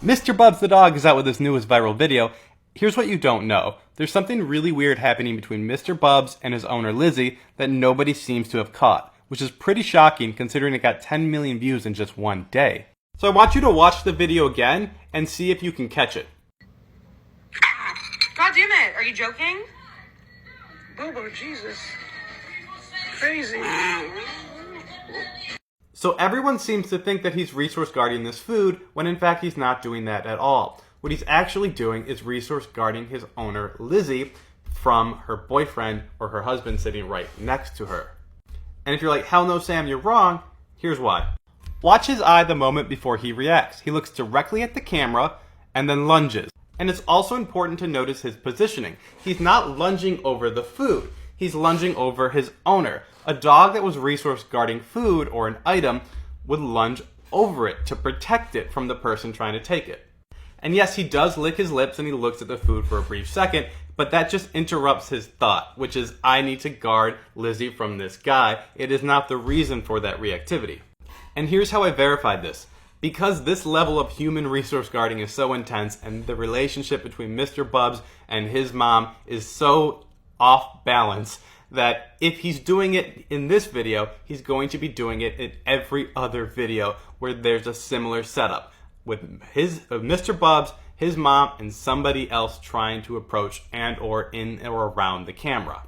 Mr. Bubs the dog is out with his newest viral video. Here's what you don't know. There's something really weird happening between Mr. Bubs and his owner Lizzie that nobody seems to have caught, which is pretty shocking considering it got 10 million views in just one day. So I want you to watch the video again and see if you can catch it. God damn it, are you joking? Boo-boo, Jesus. Crazy. So everyone seems to think that he's resource guarding this food, when in fact he's not doing that at all. What he's actually doing is resource guarding his owner, Lizzie, from her boyfriend or her husband sitting right next to her. And if you're like, hell no, Sam, you're wrong, here's why. Watch his eye the moment before he reacts. He looks directly at the camera and then lunges. And it's also important to notice his positioning. He's not lunging over the food. He's lunging over his owner. A dog that was resource guarding food or an item would lunge over it to protect it from the person trying to take it. And yes, he does lick his lips and he looks at the food for a brief second, but that just interrupts his thought, which is, I need to guard Lizzie from this guy. It is not the reason for that reactivity. And here's how I verified this. Because this level of human resource guarding is so intense and the relationship between Mr. Bubs and his mom is so off balance, that if he's doing it in this video, he's going to be doing it in every other video where there's a similar setup with Mr. Bubs, his mom, and somebody else trying to approach and or in or around the camera.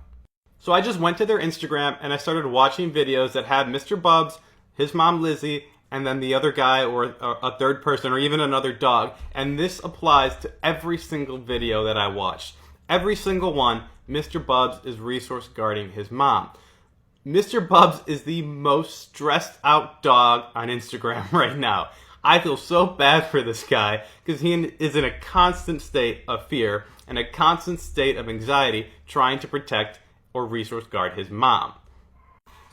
So I just went to their Instagram and I started watching videos that had Mr. Bubs, his mom Lizzie, and then the other guy or a third person or even another dog. And this applies to every single video that I watched. Every single one, Mr. Bubs is resource guarding his mom. Mr. Bubs is the most stressed out dog on Instagram right now. I feel so bad for this guy because he is in a constant state of fear and a constant state of anxiety trying to protect or resource guard his mom.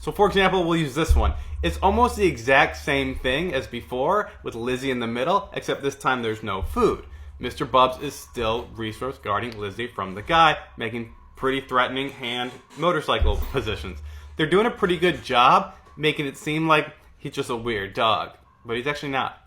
So for example, we'll use this one. It's almost the exact same thing as before with Lizzie in the middle, except this time there's no food. Mr. Bubs is still resource guarding Lizzie from the guy, making pretty threatening hand motorcycle positions. They're doing a pretty good job making it seem like he's just a weird dog, but he's actually not.